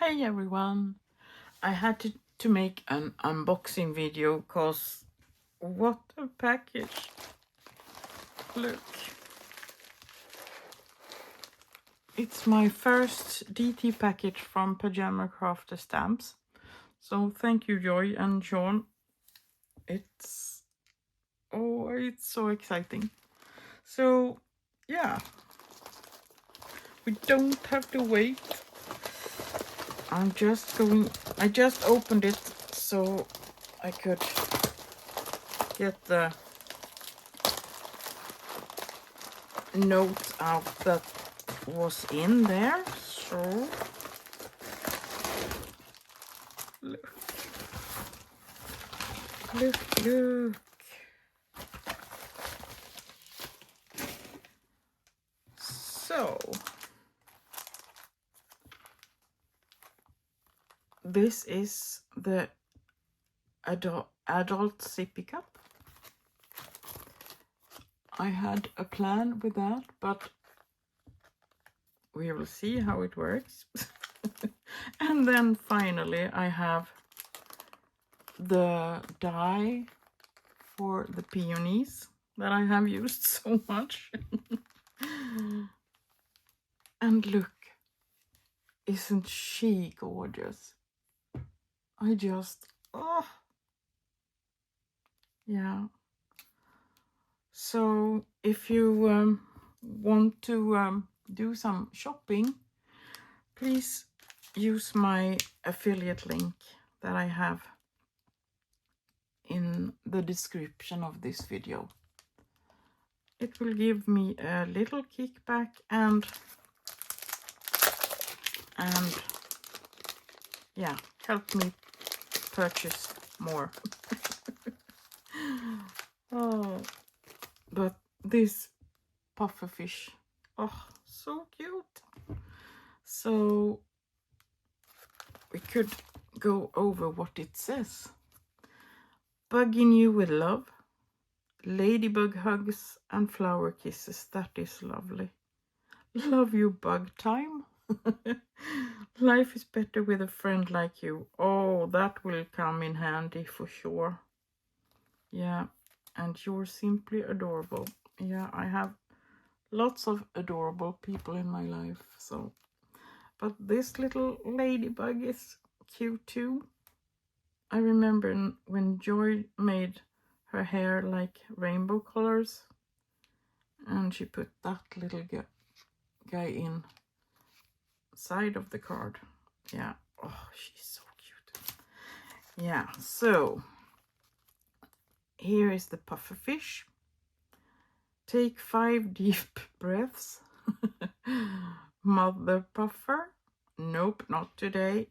Hey everyone! I had to make an unboxing video because what a package! Look, it's my first DT package from Pajama Crafter Stamps. So thank you, Joy and Sean. It's so exciting. So yeah, we don't have to wait. I just opened it so I could get the note out that was in there. So look. So this is the adult sippy cup. I had a plan with that, but we will see how it works. And then finally I have the die for the peonies that I have used so much. And look, isn't she gorgeous? Oh yeah. So if you want to do some shopping, please use my affiliate link that I have in the description of this video. It will give me a little kickback and yeah, help me purchase more. Oh, but this pufferfish, oh, so cute. So we could go over what it says. Bugging you with love, ladybug hugs and flower kisses. That is lovely. Love you, bug time. Life is better with a friend like you. Oh, that will come in handy for sure. Yeah, and you're simply adorable. Yeah, I have lots of adorable people in my life, so. But this little ladybug is cute too. I remember when Joy made her hair like rainbow colors, and she put that little guy inside of the card. Yeah, oh, she's so cute. Yeah, so here is the pufferfish. Take 5 deep breaths. Mother puffer. Nope, not today.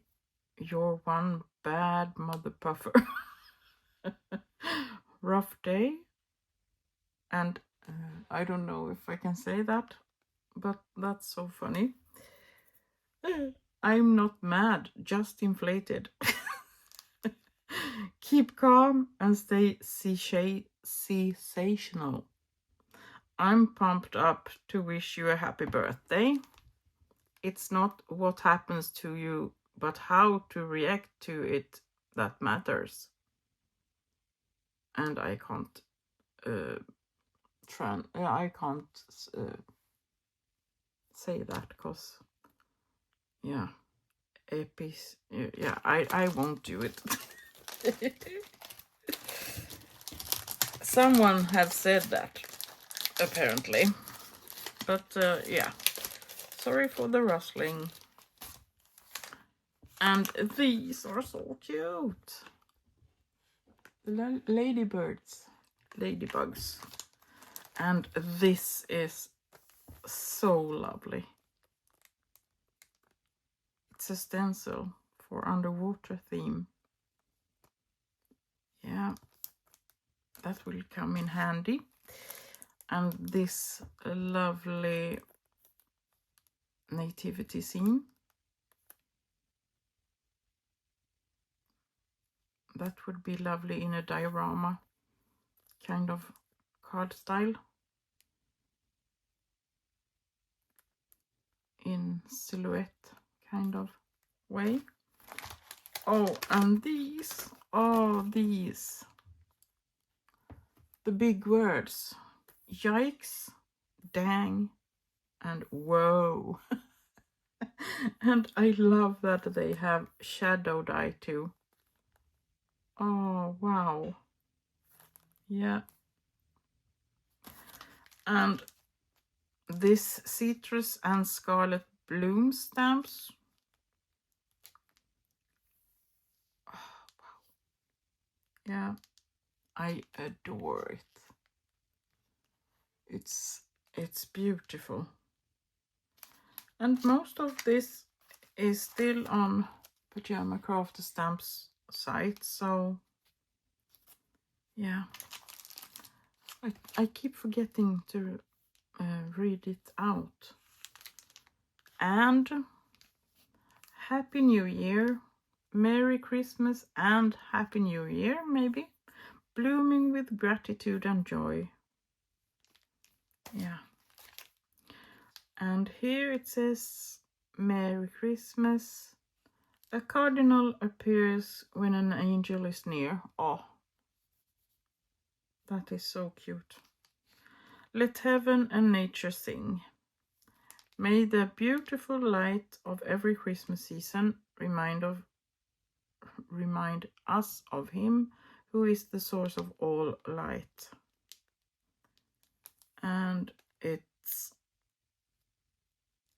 You're one bad mother puffer. Rough day. And I don't know if I can say that, but that's so funny. I'm not mad, just inflated. Keep calm and stay sensational. I'm pumped up to wish you a happy birthday. It's not what happens to you, but how to react to it that matters. And I can't say that because yeah, I won't do it. Someone has said that apparently, but yeah, sorry for the rustling. And these are so cute. Ladybugs. And this is so lovely. It's a stencil for underwater theme. Yeah, that will come in handy. And this lovely nativity scene. That would be lovely in a diorama kind of card style. In silhouette, kind of. way. Oh, and these, oh, these, the big words, yikes, dang, and whoa. And I love that they have shadow dye too. Oh, wow. Yeah. And this citrus and scarlet bloom stamps. Oh, wow. Yeah, I adore it. It's beautiful. And most of this is still on Pajama Crafter Stamps site, so yeah. I keep forgetting to read it out. And Happy New Year, Merry Christmas and Happy New Year, maybe. Blooming with gratitude and joy. Yeah. And here it says Merry Christmas. A cardinal appears when an angel is near. Oh, that is so cute. Let heaven and nature sing. May the beautiful light of every Christmas season remind us of him who is the source of all light. And it's,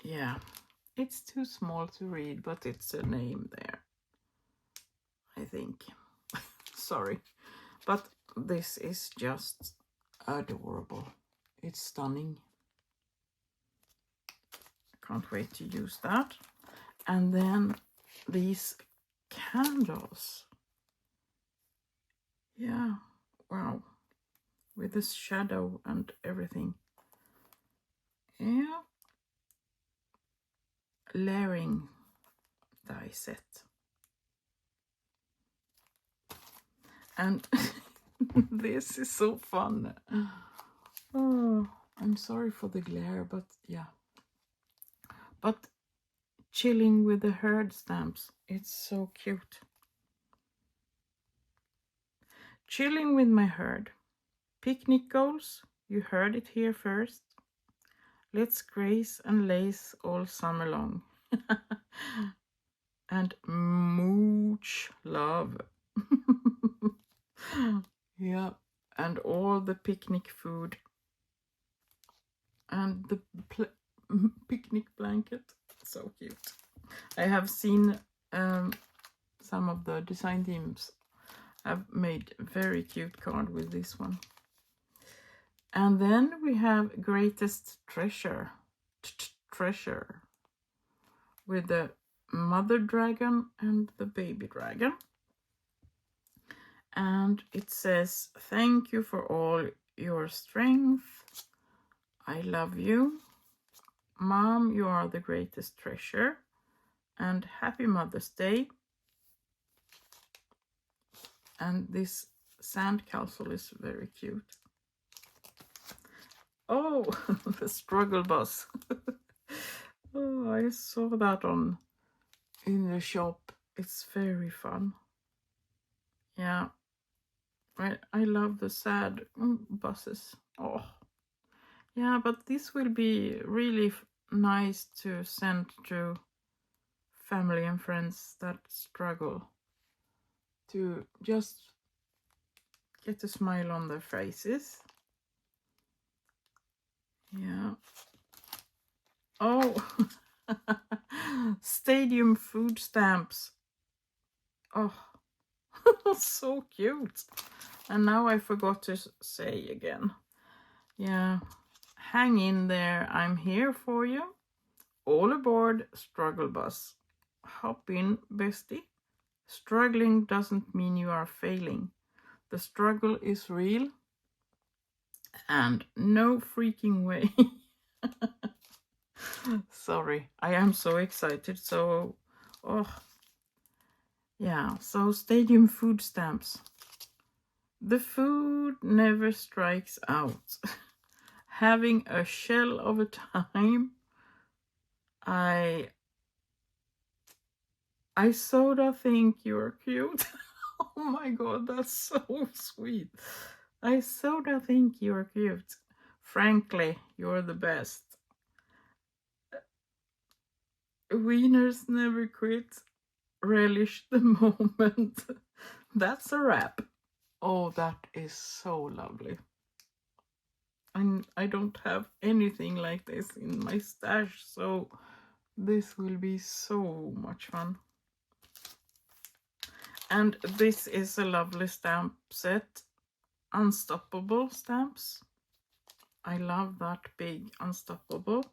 yeah, it's too small to read, but it's a name there, I think. Sorry, but this is just adorable. It's stunning. Can't wait to use that. And then these candles. Yeah, wow. With this shadow and everything. Yeah. Layering die set. And this is so fun. Oh, I'm sorry for the glare, but yeah. But chilling with the herd stamps. It's so cute. Chilling with my herd. Picnic goals. You heard it here first. Let's grace and lace all summer long. And mooch love. Yeah, and all the picnic food. And the picnic blanket. So cute. I have seen some of the design teams have made very cute card with this one. And then we have Greatest Treasure. Treasure. With the mother dragon and the baby dragon. And it says, thank you for all your strength. I love you. Mom, you are the greatest treasure. And happy Mother's Day. And this sand castle is very cute. Oh, the struggle bus. Oh, I saw that in the shop. It's very fun. Yeah. I love the sad buses. Oh. Yeah, but this will be really nice to send to family and friends that struggle, to just get a smile on their faces. Yeah. Oh, stadium food stamps. Oh, so cute. And now I forgot to say again. Yeah, hang in there. I'm here for you. All aboard struggle bus. Hop in, bestie. Struggling doesn't mean you are failing. The struggle is real. And no freaking way. Sorry, I am so excited. So, oh, yeah. So stadium food stamps. The food never strikes out. Having a shell of a time. I I sorta think you're cute. Oh my god, that's so sweet. I sorta think you're cute. Frankly, you're the best. Wieners never quit. Relish the moment. That's a wrap. Oh, that is so lovely. And I don't have anything like this in my stash, so this will be so much fun. And this is a lovely stamp set. Unstoppable stamps. I love that big unstoppable.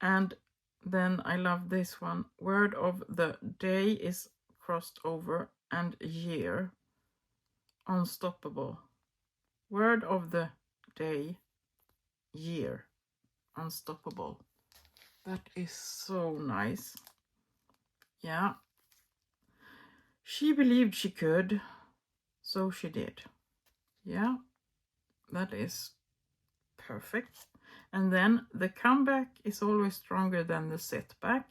And then I love this one. Word of the day is crossed over and year. Unstoppable. Word of the day, year. Unstoppable. That is so nice. Yeah. She believed she could, so she did. Yeah, that is perfect. And then the comeback is always stronger than the setback.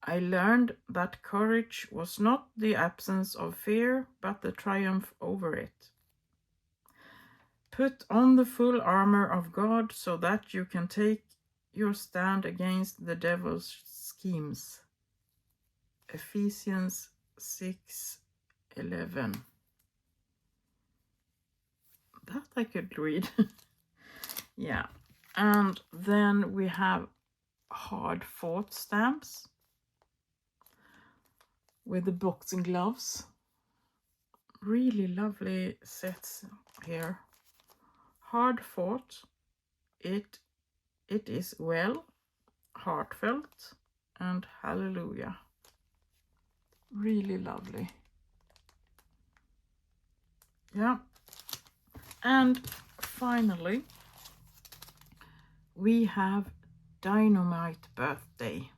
I learned that courage was not the absence of fear, but the triumph over it. Put on the full armor of God so that you can take your stand against the devil's schemes. Ephesians 6:11. That I could read. Yeah. And then we have hard fought stamps with the boxing gloves. Really lovely sets here. Hard fought. It is well, heartfelt, and hallelujah. Really lovely. Yeah. And finally, we have Dynamite Birthday.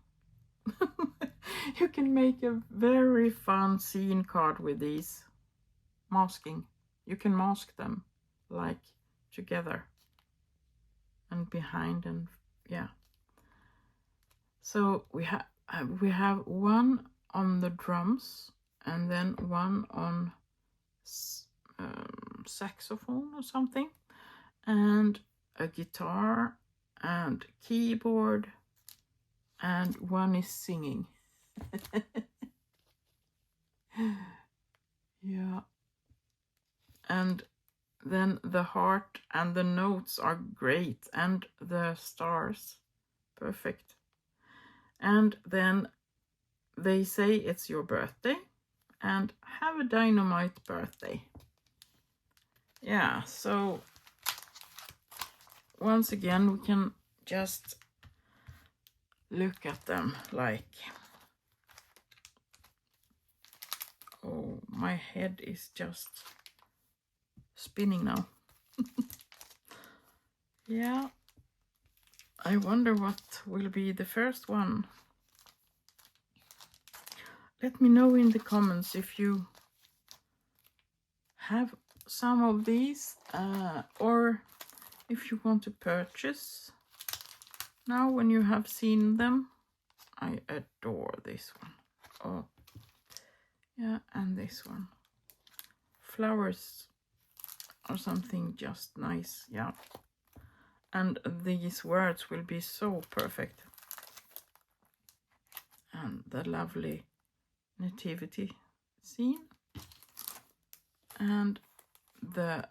You can make a very fun scene card with these. Masking. You can mask them like together and behind, and yeah. So we have one on the drums and then one on saxophone or something, and a guitar and keyboard, and one is singing. Yeah. And then the heart and the notes are great, and the stars perfect. And then they say it's your birthday and have a dynamite birthday. Yeah, so once again we can just look at them like, oh, my head is just spinning now. Yeah, I wonder what will be the first one. Let me know in the comments if you have some of these, or if you want to purchase now when you have seen them. I adore this one. Oh, yeah, and this one. Flowers or something just nice, yeah. And these words will be so perfect. And the lovely nativity scene. And the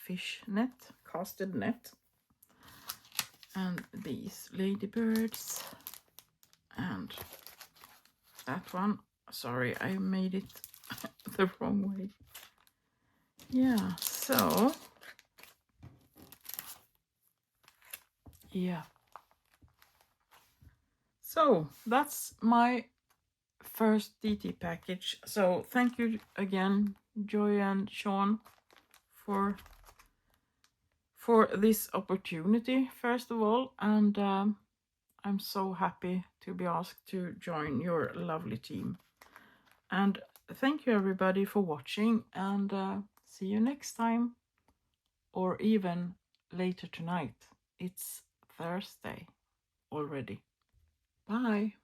fish net, casted net. And these ladybirds. And that one. Sorry, I made it the wrong way. Yeah, so yeah. So that's my first DT package. So thank you again, Joy and Sean, for this opportunity, first of all. And I'm so happy to be asked to join your lovely team. And thank you everybody for watching, and see you next time, or even later tonight. It's Thursday already. Bye.